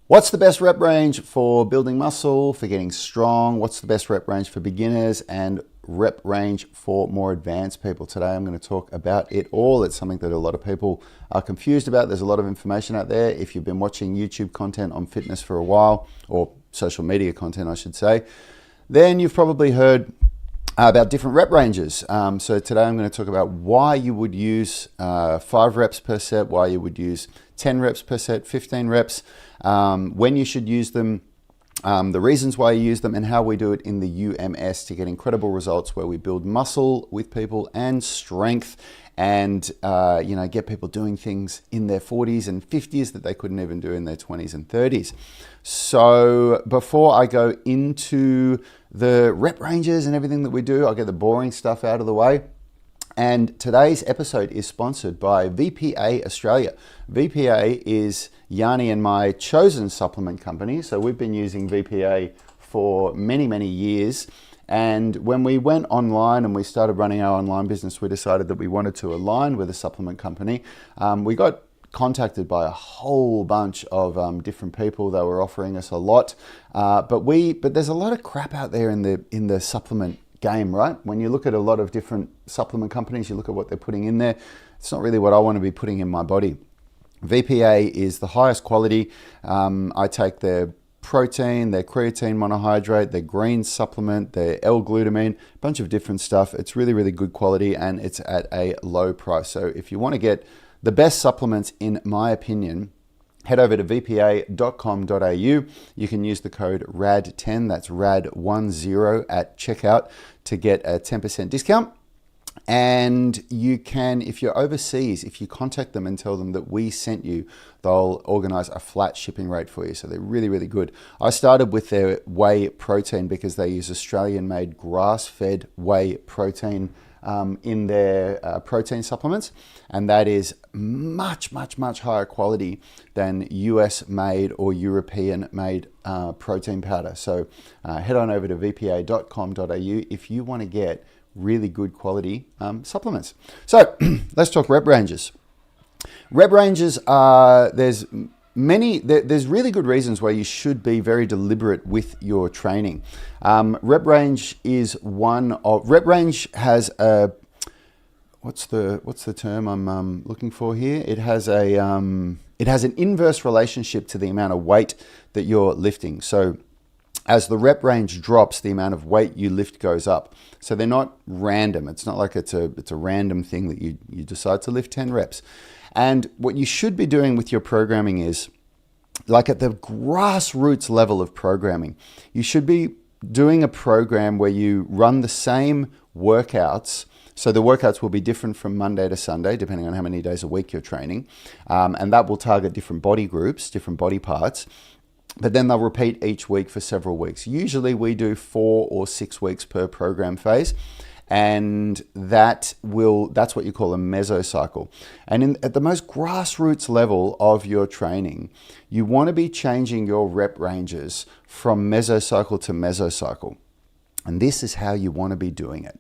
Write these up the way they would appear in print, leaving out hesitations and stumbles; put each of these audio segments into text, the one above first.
What's the best rep range for building muscle, for getting strong? What's the best rep range for beginners and rep range for more advanced people? Today I'm going to talk about it all. It's something that a lot of people are confused about. There's a lot of information out there. If you've been watching YouTube content on fitness for a while, or social media content I should say, then you've probably heard about different rep ranges. So today I'm going to talk about why you would use 5 reps per set, why you would use 10 reps per set, 15 reps, when you should use them, the reasons why you use them, and how we do it in the UMS to get incredible results where we build muscle with people and strength and get people doing things in their 40s and 50s that they couldn't even do in their 20s and 30s. So before I go into the rep ranges and everything that we do, I'll get the boring stuff out of the way. And today's episode is sponsored by VPA Australia. VPA is Yanni and my chosen supplement company. So we've been using VPA for many, many years. And when we went online and we started running our online business, we decided that we wanted to align with a supplement company. We got contacted by a whole bunch of different people that were offering us a lot. But there's a lot of crap out there in the supplement game, right? When you look at a lot of different supplement companies, you look at what they're putting in there, it's not really what I want to be putting in my body. VPA is the highest quality. I take their protein, their creatine monohydrate, their green supplement, their L-glutamine, a bunch of different stuff. It's really, really good quality and it's at a low price. So if you want to get the best supplements, in my opinion, head over to vpa.com.au. You can use the code RAD10, that's RAD10 at checkout to get a 10% discount. And you can, if you're overseas, if you contact them and tell them that we sent you, they'll organize a flat shipping rate for you. So they're really, really good. I started with their whey protein because they use Australian-made grass-fed whey protein in their protein supplements, and that is much, much, much higher quality than US made or European made protein powder. So head on over to vpa.com.au if you want to get really good quality supplements. So let's talk rep ranges. Rep ranges are, there's really good reasons why you should be very deliberate with your training. Rep range has a, what's the term I'm looking for here? It has an inverse relationship to the amount of weight that you're lifting. So as the rep range drops, the amount of weight you lift goes up. So they're not random. It's not like it's a random thing that you decide to lift 10 reps. And what you should be doing with your programming is, like at the grassroots level of programming, you should be doing a program where you run the same workouts. So the workouts will be different from Monday to Sunday, depending on how many days a week you're training. And that will target different body groups, different body parts. But then they'll repeat each week for several weeks. Usually we do 4 or 6 weeks per program phase. And that's what you call a mesocycle. And at the most grassroots level of your training, you want to be changing your rep ranges from mesocycle to mesocycle. And this is how you want to be doing it.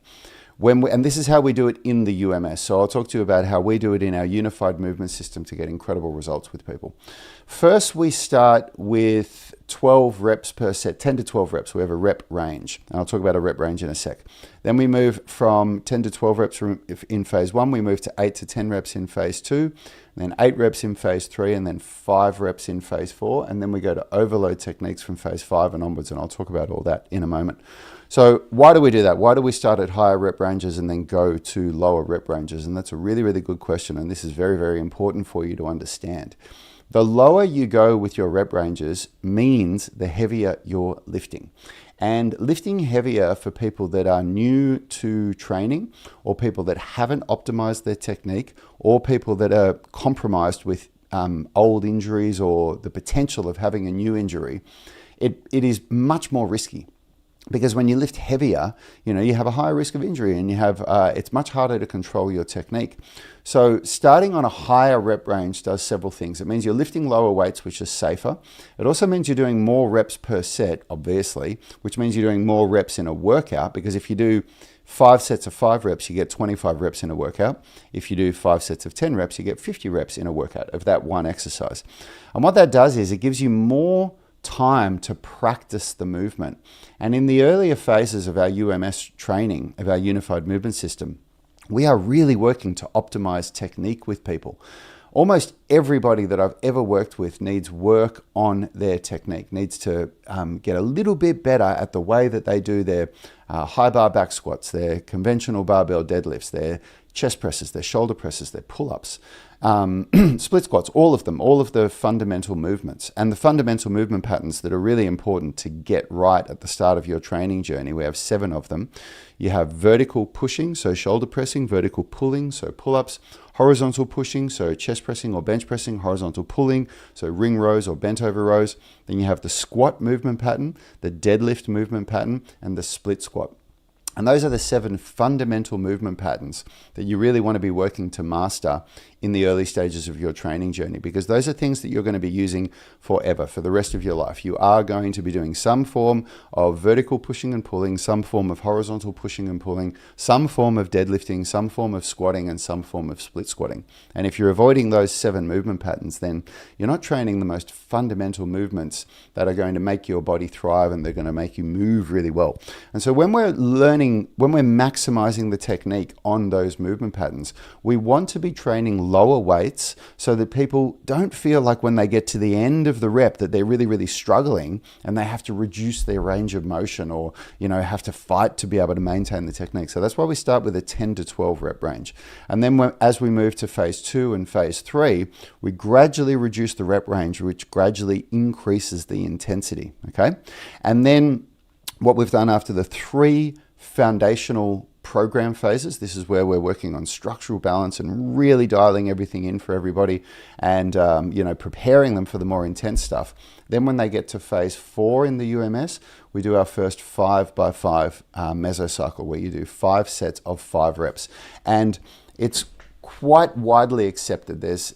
And this is how we do it in the UMS. So I'll talk to you about how we do it in our unified movement system to get incredible results with people. First, we start with 12 reps per set, 10 to 12 reps. We have a rep range. And I'll talk about a rep range in a sec. Then we move from 10 to 12 reps in phase 1. We move to 8 to 10 reps in phase 2, then 8 reps in phase 3, and then 5 reps in phase 4. And then we go to overload techniques from phase 5 and onwards. And I'll talk about all that in a moment. So why do we do that? Why do we start at higher rep ranges and then go to lower rep ranges? And that's a really, really good question. And this is very, very important for you to understand. The lower you go with your rep ranges means the heavier you're lifting. And lifting heavier for people that are new to training, or people that haven't optimized their technique, or people that are compromised with old injuries or the potential of having a new injury, it is much more risky. Because when you lift heavier, you have a higher risk of injury, and it's much harder to control your technique. So starting on a higher rep range does several things. It means you're lifting lower weights, which is safer. It also means you're doing more reps per set, obviously, which means you're doing more reps in a workout, because if you do 5 sets of 5 reps, you get 25 reps in a workout. If you do 5 sets of 10 reps, you get 50 reps in a workout of that one exercise. And what that does is it gives you more time to practice the movement. And in the earlier phases of our UMS training, of our unified movement system, we are really working to optimize technique with people. Almost everybody that I've ever worked with needs work on their technique, needs to get a little bit better at the way that they do their high bar back squats, their conventional barbell deadlifts, their chest presses, their shoulder presses, their pull-ups, split squats, all of them, all of the fundamental movements. And the fundamental movement patterns that are really important to get right at the start of your training journey, we have 7 of them. You have vertical pushing, so shoulder pressing, vertical pulling, so pull-ups, horizontal pushing, so chest pressing or bench pressing, horizontal pulling, so ring rows or bent over rows. Then you have the squat movement pattern, the deadlift movement pattern, and the split squat. And those are the 7 fundamental movement patterns that you really want to be working to master in the early stages of your training journey, because those are things that you're going to be using forever, for the rest of your life. You are going to be doing some form of vertical pushing and pulling, some form of horizontal pushing and pulling, some form of deadlifting, some form of squatting, and some form of split squatting. And if you're avoiding those 7 movement patterns, then you're not training the most fundamental movements that are going to make your body thrive and they're going to make you move really well. And so when we're maximizing the technique on those movement patterns, we want to be training lower weights so that people don't feel like when they get to the end of the rep that they're really, really struggling and they have to reduce their range of motion, or, have to fight to be able to maintain the technique. So that's why we start with a 10 to 12 rep range. And then as we move to phase 2 and phase 3, we gradually reduce the rep range, which gradually increases the intensity, okay? And then what we've done after the 3 foundational program phases, this is where we're working on structural balance and really dialing everything in for everybody, and preparing them for the more intense stuff. Then when they get to phase 4 in the UMS, we do our first 5x5 mesocycle, where you do 5 sets of 5 reps. And it's quite widely accepted. There's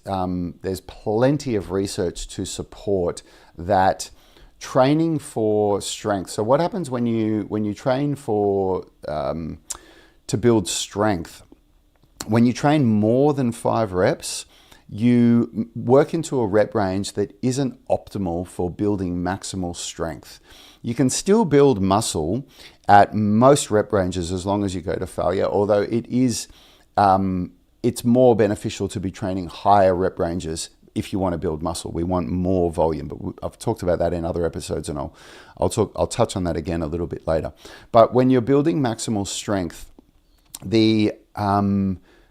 plenty of research to support that training for strength. So what happens when you train for to build strength? When you train more than 5 reps, you work into a rep range that isn't optimal for building maximal strength. You can still build muscle at most rep ranges as long as you go to failure, although it's more beneficial to be training higher rep ranges if you want to build muscle. We want more volume, but I've talked about that in other episodes, and I'll touch on that again a little bit later. But when you're building maximal strength, the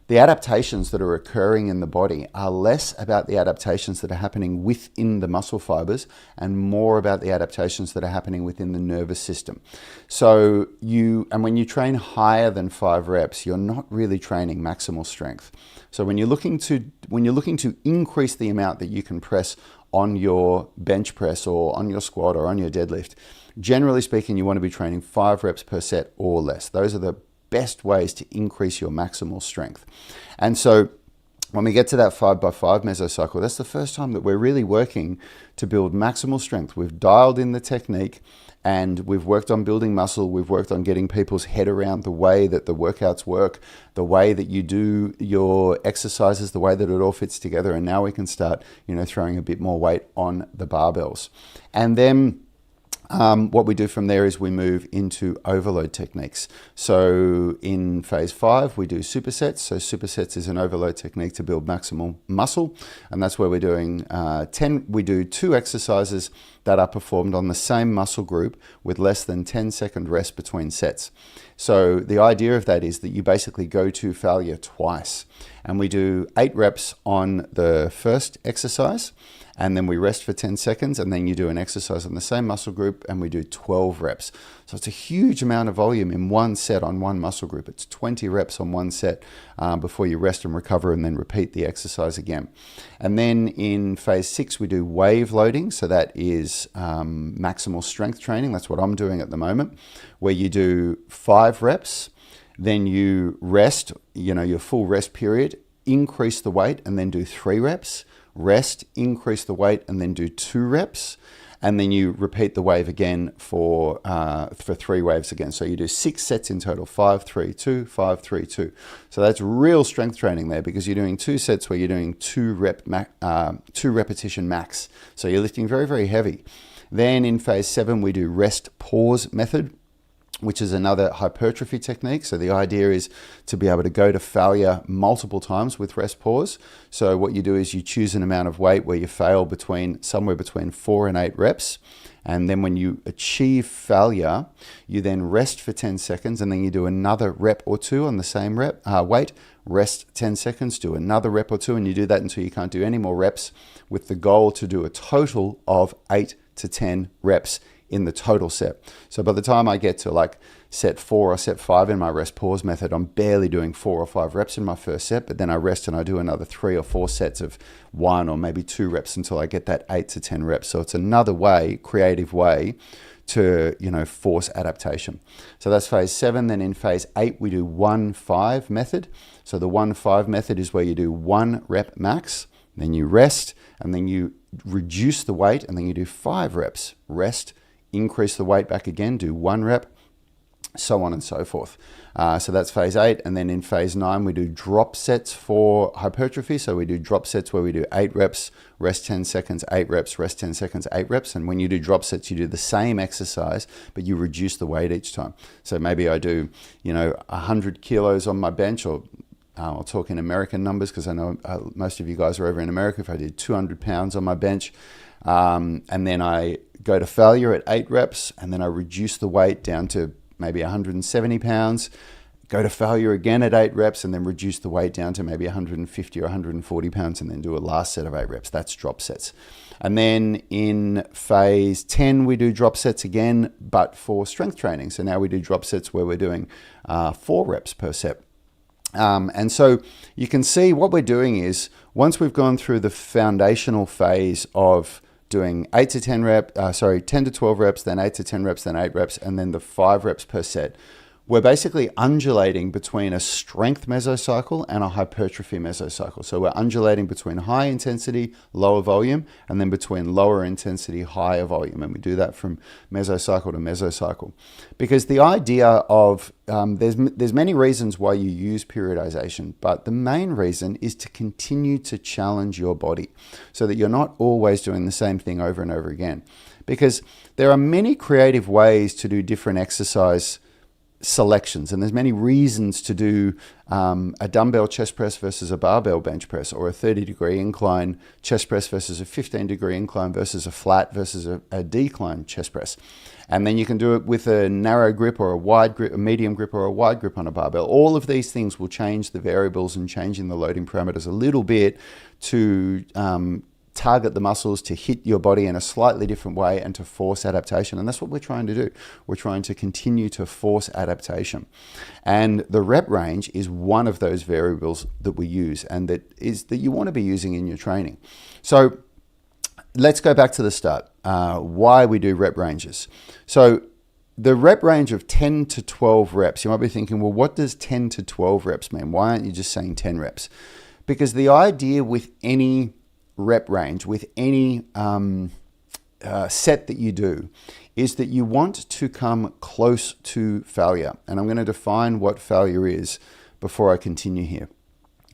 adaptations that are occurring in the body are less about the adaptations that are happening within the muscle fibers and more about the adaptations that are happening within the nervous system. So when you train higher than 5 reps, you're not really training maximal strength. So when you're looking to increase the amount that you can press on your bench press or on your squat or on your deadlift, generally speaking, you want to be training 5 reps per set or less. Those are the best ways to increase your maximal strength. And so when we get to that 5x5 mesocycle, that's the first time that we're really working to build maximal strength. We've dialed in the technique and we've worked on building muscle. We've worked on getting people's head around the way that the workouts work, the way that you do your exercises, the way that it all fits together. And now we can start, throwing a bit more weight on the barbells. And then what we do from there is we move into overload techniques. So in phase 5, we do supersets. So supersets is an overload technique to build maximal muscle. And that's where we're doing we do 2 exercises that are performed on the same muscle group with less than 10-second rest between sets. So the idea of that is that you basically go to failure twice. And we do 8 reps on the first exercise, and then we rest for 10 seconds, and then you do an exercise on the same muscle group, and we do 12 reps. So it's a huge amount of volume in one set on one muscle group. It's 20 reps on one set before you rest and recover, and then repeat the exercise again. And then in phase 6, we do wave loading. So that is maximal strength training. That's what I'm doing at the moment, where you do 5 reps, then you rest, your full rest period, increase the weight, and then do 3 reps. Rest, increase the weight, and then do 2 reps, and then you repeat the wave again for 3 waves again. So you do 6 sets in total: 5, 3, 2, 5, 3, 2. So that's real strength training there, because you're doing 2 sets where you're doing 2 repetition max. So you're lifting very, very heavy. Then in phase 7, we do rest pause method, which is another hypertrophy technique. So the idea is to be able to go to failure multiple times with rest pause. So what you do is you choose an amount of weight where you fail somewhere between 4 and 8 reps. And then when you achieve failure, you then rest for 10 seconds, and then you do another rep or 2 on the same weight, rest 10 seconds, do another rep or 2, and you do that until you can't do any more reps, with the goal to do a total of 8 to 10 reps in the total set. So by the time I get to like set 4 or set 5 in my rest pause method, I'm barely doing 4 or 5 reps in my first set, but then I rest and I do another 3 or 4 sets of 1 or maybe 2 reps until I get that 8 to 10 reps. So it's another creative way to, force adaptation. So that's phase 7. Then in phase 8, we do 1-5 method. So the 1-5 method is where you do 1 rep max, then you rest, and then you reduce the weight, and then you do 5 reps, rest, increase the weight back again, do 1 rep, so on and so forth. So that's phase 8. And then in phase 9, we do drop sets for hypertrophy. So we do drop sets where we do 8 reps, rest 10 seconds, 8 reps, rest 10 seconds, 8 reps. And when you do drop sets, you do the same exercise, but you reduce the weight each time. So maybe I do, 100 kilos on my bench, or I'll talk in American numbers because I know most of you guys are over in America. If I did 200 pounds on my bench, and then I go to failure at 8 reps, and then I reduce the weight down to maybe 170 pounds, go to failure again at 8 reps, and then reduce the weight down to maybe 150 or 140 pounds, and then do a last set of 8 reps. That's drop sets. And then in phase 10, we do drop sets again, but for strength training. So now we do drop sets where we're doing 4 reps per set. And so you can see what we're doing is, once we've gone through the foundational phase of doing 10 to 12 reps, then 8 to 10 reps, then 8 reps, and then the 5 reps per set, we're basically undulating between a strength mesocycle and a hypertrophy mesocycle. So we're undulating between high intensity, lower volume, and then between lower intensity, higher volume. And we do that from mesocycle to mesocycle. Because the idea of, there's many reasons why you use periodization, but the main reason is to continue to challenge your body so that you're not always doing the same thing over and over again. Because there are many creative ways to do different exercise selections, and there's many reasons to do a dumbbell chest press versus a barbell bench press, or a 30-degree incline chest press versus a 15-degree incline versus a flat versus a decline chest press. And then you can do it with a narrow grip or a wide grip, a medium grip or a wide grip on a barbell. All of these things will change the variables and changing the loading parameters a little bit to target the muscles to hit your body in a slightly different way and to force adaptation. And that's what we're trying to do. We're trying to continue to force adaptation. And the rep range is one of those variables that we use, and that you want to be using in your training. So let's go back to the start. Why we do rep ranges. So the rep range of 10 to 12 reps, you might be thinking, well, what does 10 to 12 reps mean? Why aren't you just saying 10 reps? Because the idea with any rep range, with any set that you do, is that you want to come close to failure. And I'm going to define what failure is before I continue here.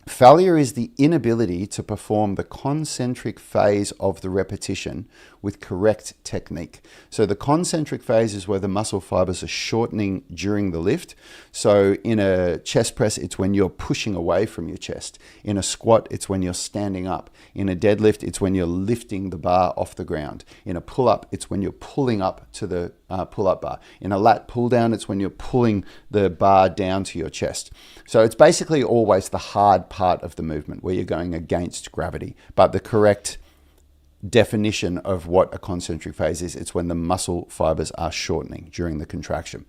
Failure is the inability to perform the concentric phase of the repetition with correct technique. So the concentric phase is where the muscle fibers are shortening during the lift. So in a chest press, it's when you're pushing away from your chest. In a squat, it's when you're standing up. In a deadlift, it's when you're lifting the bar off the ground. In a pull-up, it's when you're pulling up to the pull-up bar. In a lat pull-down, it's when you're pulling the bar down to your chest. So it's basically always the hard part of the movement where you're going against gravity. But the correct definition of what a concentric phase is, it's when the muscle fibers are shortening during the contraction.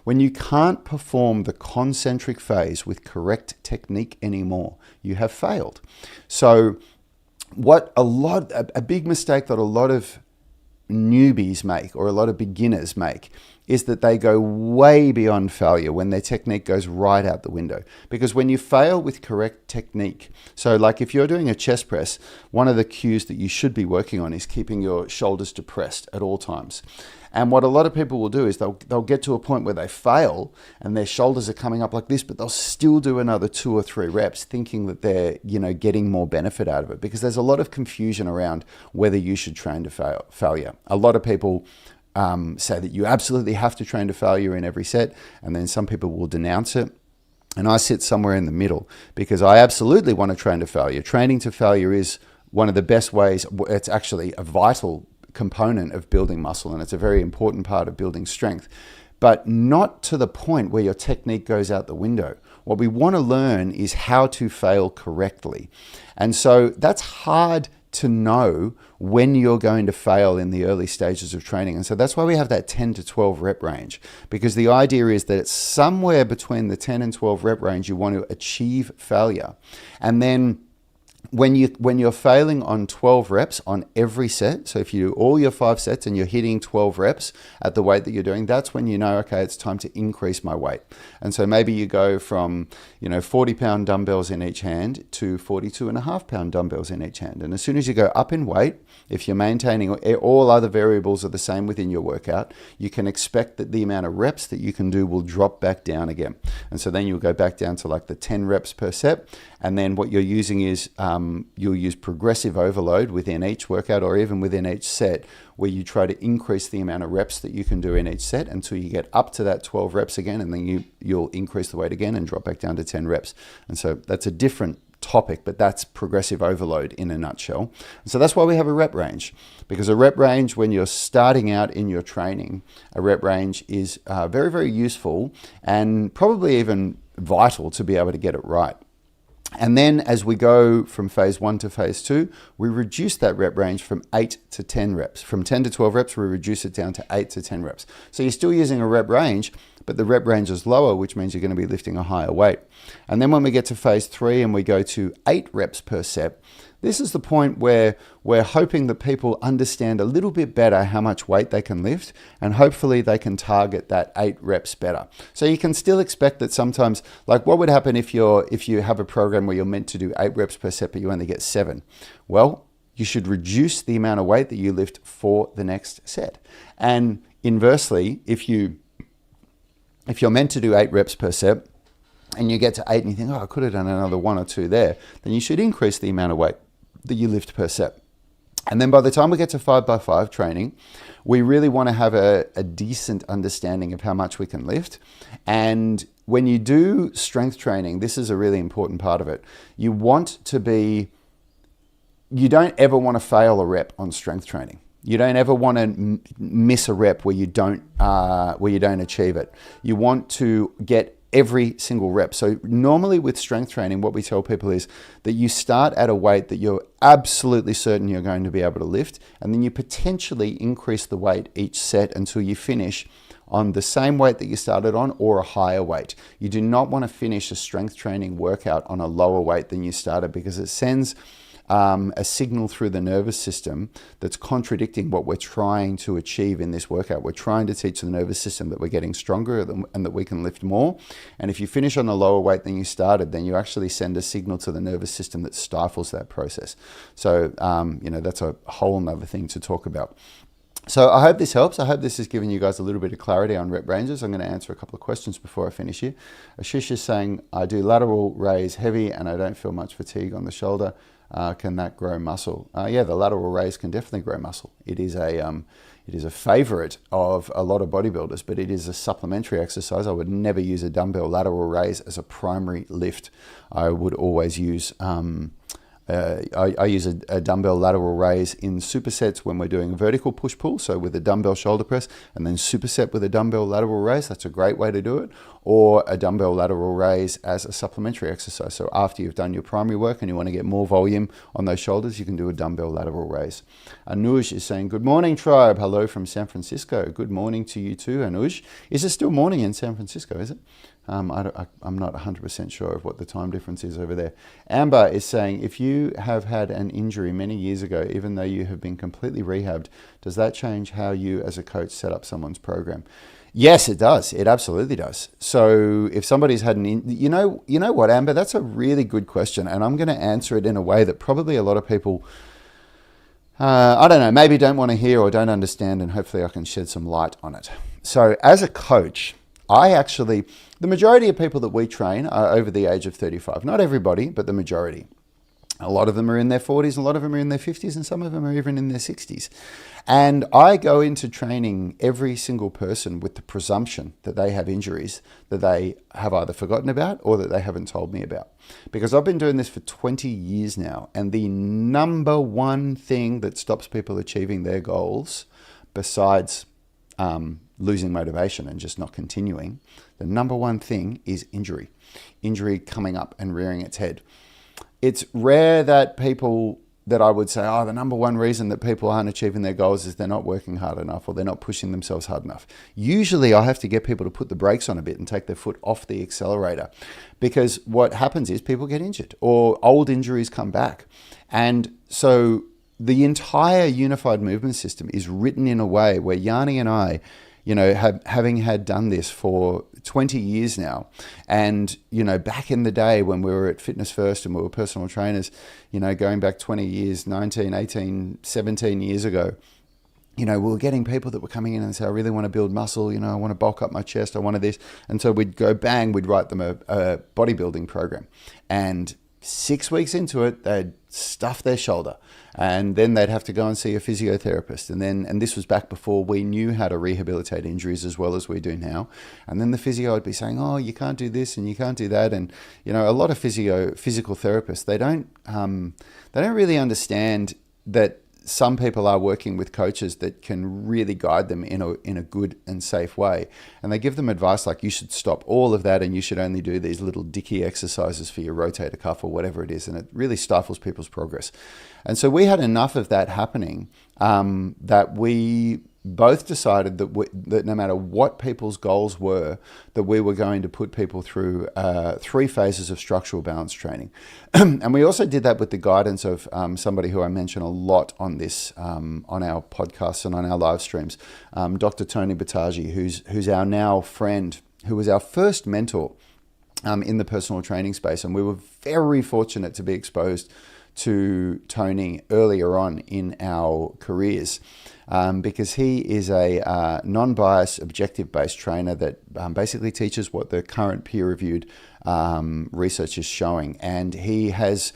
When you can't perform the concentric phase with correct technique anymore, you have failed. So a big mistake that a lot of newbies make, or a lot of beginners make, is that they go way beyond failure when their technique goes right out the window. Because when you fail with correct technique, so like if you're doing a chest press, one of the cues that you should be working on is keeping your shoulders depressed at all times. And what a lot of people will do is they'll get to a point where they fail and their shoulders are coming up like this, but they'll still do another 2 or 3 reps thinking that they're, getting more benefit out of it, because there's a lot of confusion around whether you should train to failure. A lot of people say that you absolutely have to train to failure in every set, and then some people will denounce it. And I sit somewhere in the middle, because I absolutely want to train to failure. Training to failure is one of the best ways. It's actually a vital component of building muscle, and it's a very important part of building strength, but not to the point where your technique goes out the window. What we want to learn is how to fail correctly. And so that's hard to know when you're going to fail in the early stages of training. And so that's why we have that 10 to 12 rep range, because the idea is that it's somewhere between the 10 and 12 rep range you want to achieve failure. And then when you're failing on 12 reps on every set, so if you do all your 5 sets and you're hitting 12 reps at the weight that you're doing, that's when you know, okay, it's time to increase my weight. And so maybe you go from 40-pound dumbbells in each hand to 42.5-pound dumbbells in each hand. And as soon as you go up in weight, if you're maintaining all other variables are the same within your workout, you can expect that the amount of reps that you can do will drop back down again. And so then you'll go back down to like the 10 reps per set. And then what you're using is you'll use progressive overload within each workout, or even within each set, where you try to increase the amount of reps that you can do in each set until you get up to that 12 reps again, and then you'll increase the weight again and drop back down to 10 reps. And so that's a different topic, but that's progressive overload in a nutshell. And so that's why we have a rep range, because a rep range, when you're starting out in your training, a rep range is very, very useful and probably even vital to be able to get it right. And then as we go from phase 1 to phase 2, we reduce that rep range from 8 to 10 reps. From 10 to 12 reps, we reduce it down to 8 to 10 reps. So you're still using a rep range, but the rep range is lower, which means you're going to be lifting a higher weight. And then when we get to phase 3 and we go to 8 reps per set, this is the point where we're hoping that people understand a little bit better how much weight they can lift, and hopefully they can target that 8 reps better. So you can still expect that sometimes, like what would happen if you have a program where you're meant to do 8 reps per set, but you only get 7? Well, you should reduce the amount of weight that you lift for the next set. And inversely, if you're meant to do 8 reps per set, and you get to 8 and you think, I could have done another 1 or 2 there, then you should increase the amount of weight that you lift per set. And then by the time we get to 5x5 training, we really want to have a decent understanding of how much we can lift. And when you do strength training, this is a really important part of it. You don't ever want to fail a rep on strength training. You don't ever want to miss a rep where you don't achieve it. You want to get every single rep. So normally with strength training, what we tell people is that you start at a weight that you're absolutely certain you're going to be able to lift, and then you potentially increase the weight each set until you finish on the same weight that you started on or a higher weight. You do not want to finish a strength training workout on a lower weight than you started, because it sends a signal through the nervous system that's contradicting what we're trying to achieve in this workout. We're trying to teach the nervous system that we're getting stronger and that we can lift more. And if you finish on a lower weight than you started, then you actually send a signal to the nervous system that stifles that process. So, that's a whole nother thing to talk about. So I hope this helps. I hope this has given you guys a little bit of clarity on rep ranges. I'm going to answer a couple of questions before I finish here. Ashish is saying, I do lateral raise heavy and I don't feel much fatigue on the shoulder. can that grow muscle? Yeah, the lateral raise can definitely grow muscle. It is a favorite of a lot of bodybuilders, but it is a supplementary exercise. I would never use a dumbbell lateral raise as a primary lift. I would always use I use a dumbbell lateral raise in supersets when we're doing vertical push-pull, so with a dumbbell shoulder press, and then superset with a dumbbell lateral raise. That's a great way to do it. Or a dumbbell lateral raise as a supplementary exercise. So after you've done your primary work and you want to get more volume on those shoulders, you can do a dumbbell lateral raise. Anuj is saying, good morning, tribe. Hello from San Francisco. Good morning to you too, Anuj. Is it still morning in San Francisco, is it? I'm not 100% sure of what the time difference is over there. Amber is saying, if you have had an injury many years ago, even though you have been completely rehabbed, does that change how you as a coach set up someone's program? Yes, it does. It absolutely does. So if somebody's had you know what, Amber, that's a really good question. And I'm going to answer it in a way that probably a lot of people, I don't know, maybe don't want to hear or don't understand, and hopefully I can shed some light on it. So as a coach, the majority of people that we train are over the age of 35. Not everybody, but the majority. A lot of them are in their 40s, a lot of them are in their 50s, and some of them are even in their 60s. And I go into training every single person with the presumption that they have injuries that they have either forgotten about or that they haven't told me about. Because I've been doing this for 20 years now, and the number one thing that stops people achieving their goals, besides losing motivation and just not continuing, the number one thing is injury. Injury coming up and rearing its head. It's rare that I would say, the number one reason that people aren't achieving their goals is they're not working hard enough or they're not pushing themselves hard enough. Usually I have to get people to put the brakes on a bit and take their foot off the accelerator, because what happens is people get injured or old injuries come back. And so the entire unified movement system is written in a way where Yanni and I, having had done this for 20 years now, and, back in the day when we were at Fitness First and we were personal trainers, going back 20 years, 19, 18, 17 years ago, we were getting people that were coming in and say, I really want to build muscle, I want to bulk up my chest, I wanted this. And so we'd go bang, we'd write them a bodybuilding program. And 6 weeks into it, they'd stuff their shoulder, and then they'd have to go and see a physiotherapist. And this was back before we knew how to rehabilitate injuries as well as we do now. And then the physio would be saying, oh, you can't do this and you can't do that. And, a lot of physical therapists, they don't really understand that some people are working with coaches that can really guide them in a good and safe way. And they give them advice like, you should stop all of that and you should only do these little dicky exercises for your rotator cuff or whatever it is. And it really stifles people's progress. And so we had enough of that happening that we both decided that no matter what people's goals were, that we were going to put people through 3 phases of structural balance training. And we also did that with the guidance of somebody who I mention a lot on this, on our podcasts and on our live streams, Dr. Tony Battaji, who's our now friend, who was our first mentor in the personal training space. And we were very fortunate to be exposed to Tony earlier on in our careers. Because he is a non-biased, objective-based trainer that basically teaches what the current peer-reviewed research is showing. And he has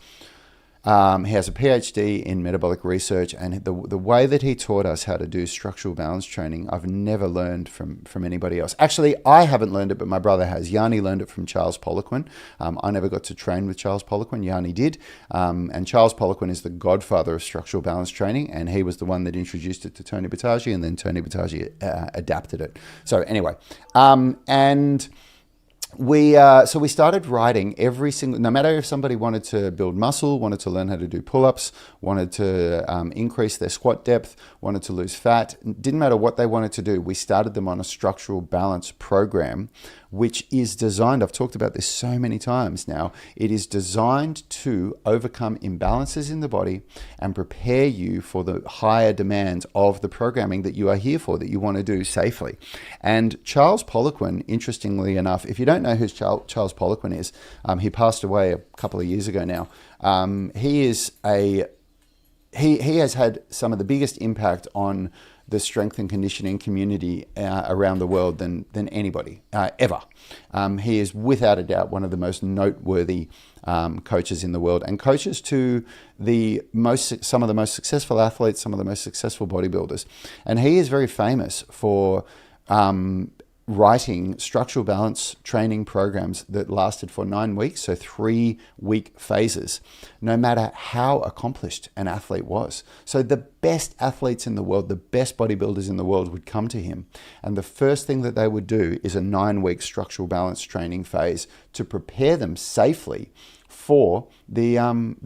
a PhD in metabolic research, and the way that he taught us how to do structural balance training, I've never learned from anybody else. Actually, I haven't learned it, but my brother has. Yanni learned it from Charles Poliquin. I never got to train with Charles Poliquin. Yanni did. And Charles Poliquin is the godfather of structural balance training, and he was the one that introduced it to Tony Battaji, and then Tony Battaji adapted it. So anyway, so we started writing every single, no matter if somebody wanted to build muscle, wanted to learn how to do pull-ups, wanted to increase their squat depth, wanted to lose fat, didn't matter what they wanted to do, we started them on a structural balance program, which is designed, I've talked about this so many times now, it is designed to overcome imbalances in the body and prepare you for the higher demands of the programming that you are here for, that you want to do safely. And Charles Poliquin, interestingly enough, if you don't know who Charles Poliquin is, he passed away a couple of years ago now. He is he has had some of the biggest impact on the strength and conditioning community around the world than anybody ever. He is without a doubt one of the most noteworthy coaches in the world, and coaches to some of the most successful athletes, some of the most successful bodybuilders. And he is very famous for writing structural balance training programs that lasted for 9 weeks, so 3-week phases, no matter how accomplished an athlete was. So the best athletes in the world, the best bodybuilders in the world would come to him, and the first thing that they would do is a 9-week structural balance training phase to prepare them safely for the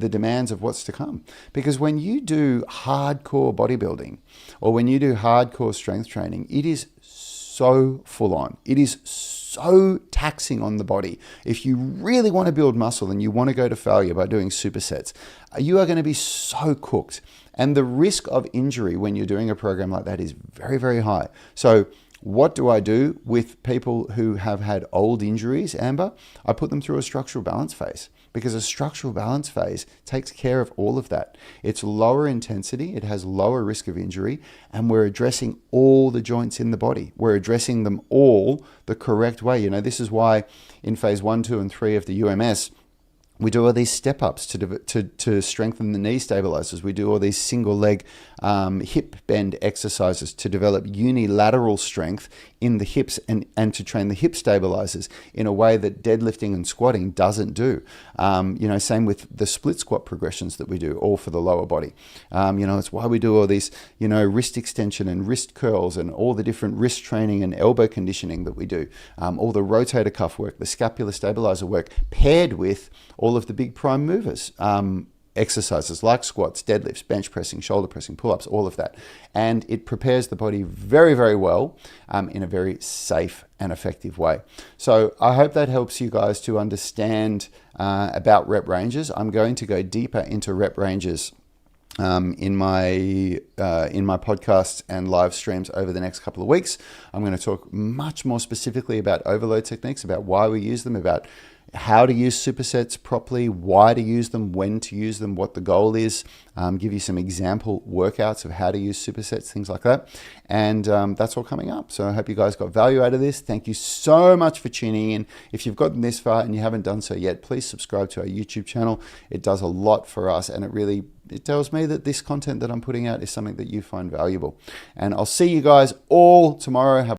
demands of what's to come. Because when you do hardcore bodybuilding or when you do hardcore strength training, it is so full on. It is so taxing on the body. If you really want to build muscle and you want to go to failure by doing supersets, you are going to be so cooked. And the risk of injury when you're doing a program like that is very, very high. So what do I do with people who have had old injuries, Amber? I put them through a structural balance phase, because a structural balance phase takes care of all of that. It's lower intensity, it has lower risk of injury, and we're addressing all the joints in the body. We're addressing them all the correct way. You know, this is why in phase 1, 2, and 3 of the UMS, we do all these step-ups to strengthen the knee stabilizers. We do all these single leg hip bend exercises to develop unilateral strength in the hips and to train the hip stabilizers in a way that deadlifting and squatting doesn't do. Same with the split squat progressions that we do, all for the lower body. It's why we do all these, wrist extension and wrist curls and all the different wrist training and elbow conditioning that we do. All the rotator cuff work, the scapular stabilizer work, paired with all of the big prime movers, exercises like squats, deadlifts, bench pressing, shoulder pressing, pull-ups, all of that. And it prepares the body very, very well in a very safe and effective way. So I hope that helps you guys to understand about rep ranges. I'm going to go deeper into rep ranges in my podcasts and live streams over the next couple of weeks. I'm going to talk much more specifically about overload techniques, about why we use them, about how to use supersets properly, why to use them, when to use them, what the goal is, give you some example workouts of how to use supersets, things like that. And that's all coming up. So I hope you guys got value out of this. Thank you so much for tuning in. If you've gotten this far and you haven't done so yet, please subscribe to our YouTube channel. It does a lot for us, and it tells me that this content that I'm putting out is something that you find valuable. And I'll see you guys all tomorrow.